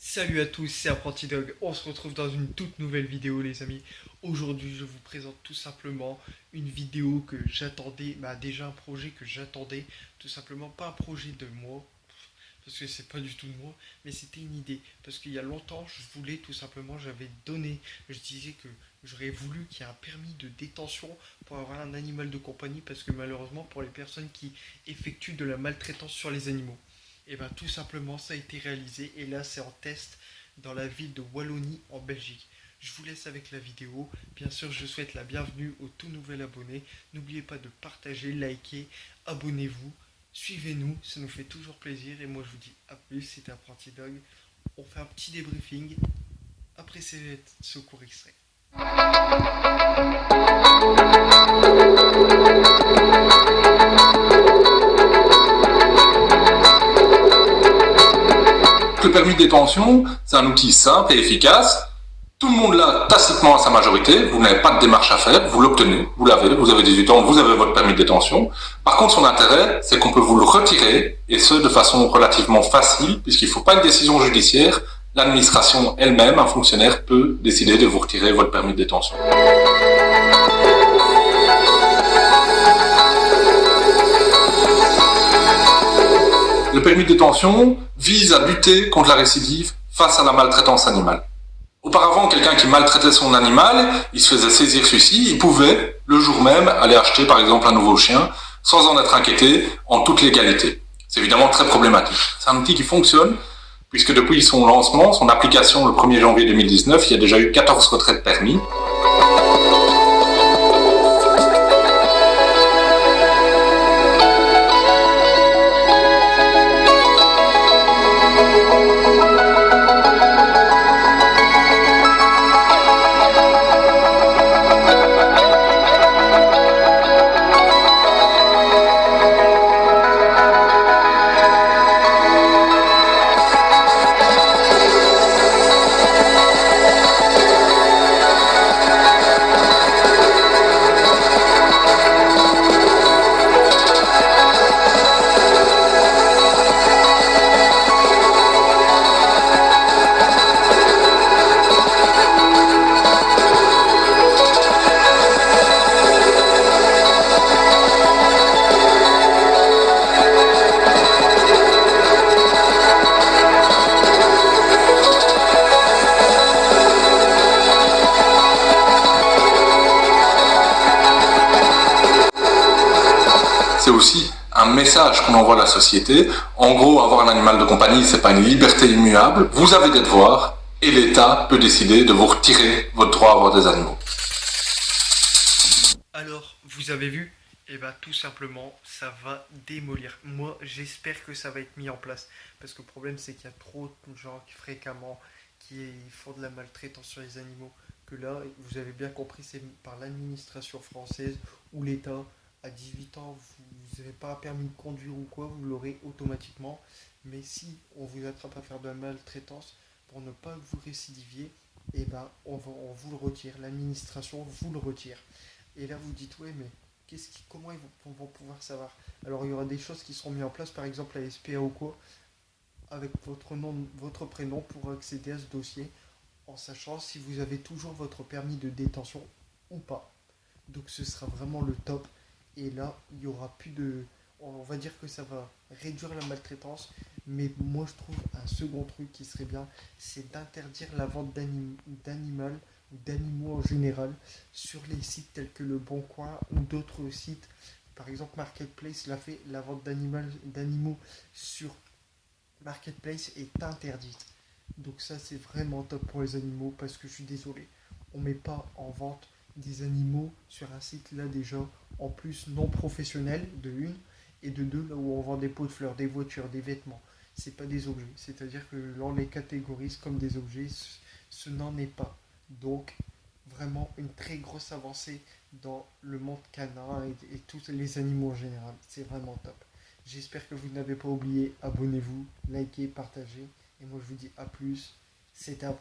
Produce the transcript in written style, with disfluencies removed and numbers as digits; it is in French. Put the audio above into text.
Salut à tous, c'est Apprenti Dog. On se retrouve dans une toute nouvelle vidéo, les amis. Aujourd'hui, je vous présente tout simplement une vidéo que j'attendais, déjà un projet que j'attendais, tout simplement pas un projet de moi, parce que c'est pas du tout de moi, mais c'était une idée. Parce qu'il y a longtemps, je voulais tout simplement, j'avais donné, je disais que j'aurais voulu qu'il y ait un permis de détention pour avoir un animal de compagnie, parce que malheureusement, pour les personnes qui effectuent de la maltraitance sur les animaux, et bien tout simplement, ça a été réalisé, et là, c'est en test dans la ville de Wallonie, en Belgique. Je vous laisse avec la vidéo. Bien sûr, je souhaite la bienvenue au tout nouvel abonné. N'oubliez pas de partager, liker, abonnez-vous. Suivez-nous, ça nous fait toujours plaisir. Et moi, je vous dis à plus, c'était Apprenti Dog. On fait un petit débriefing après ce court extrait. Le permis de détention, c'est un outil simple et efficace. Tout le monde l'a tacitement à sa majorité. Vous n'avez pas de démarche à faire. Vous l'obtenez. Vous l'avez. Vous avez 18 ans. Vous avez votre permis de détention. Par contre, son intérêt, c'est qu'on peut vous le retirer, et ce, de façon relativement facile, puisqu'il ne faut pas une décision judiciaire. L'administration elle-même, un fonctionnaire, peut décider de vous retirer votre permis de détention. Le permis de détention vise à lutter contre la récidive face à la maltraitance animale. Auparavant, quelqu'un qui maltraitait son animal, il se faisait saisir celui-ci, il pouvait, le jour même, aller acheter par exemple un nouveau chien, sans en être inquiété, en toute légalité. C'est évidemment très problématique. C'est un outil qui fonctionne, puisque depuis son lancement, son application le 1er janvier 2019, il y a déjà eu 14 retraits de permis. C'est aussi un message qu'on envoie à la société. En gros, avoir un animal de compagnie, c'est pas une liberté immuable. Vous avez des devoirs et l'État peut décider de vous retirer votre droit à avoir des animaux. Alors, vous avez vu? Et bien tout simplement, ça va démolir. Moi, j'espère que ça va être mis en place. Parce que le problème, c'est qu'il y a trop de gens qui fréquemment qui font de la maltraitance sur les animaux. Que là, vous avez bien compris, c'est par l'administration française ou l'État. À 18 ans, vous n'avez pas un permis de conduire ou quoi, vous l'aurez automatiquement. Mais si on vous attrape à faire de la maltraitance, pour ne pas que vous récidiviez, et ben on vous le retire. L'administration vous le retire. Et là, vous dites, ouais, mais comment vont pouvoir savoir? Alors, il y aura des choses qui seront mises en place, par exemple la SPA ou quoi, avec votre nom, votre prénom pour accéder à ce dossier, en sachant si vous avez toujours votre permis de détention ou pas. Donc, ce sera vraiment le top. Et là, il y aura plus de. On va dire que ça va réduire la maltraitance. Mais moi, je trouve un second truc qui serait bien, c'est d'interdire la vente d'animal ou d'animaux en général sur les sites tels que Le Bon Coin ou d'autres sites. Par exemple, Marketplace l'a fait, la vente d'animaux sur Marketplace est interdite. Donc ça, c'est vraiment top pour les animaux parce que je suis désolé, on met pas en vente des animaux sur un site là déjà, en plus non professionnel de une, et de deux, là où on vend des pots de fleurs, des voitures, des vêtements. C'est pas des objets. C'est-à-dire que l'on les catégorise comme des objets, ce n'en est pas. Donc, vraiment une très grosse avancée dans le monde canin et tous les animaux en général. C'est vraiment top. J'espère que vous n'avez pas oublié. Abonnez-vous, likez, partagez. Et moi, je vous dis à plus. C'était un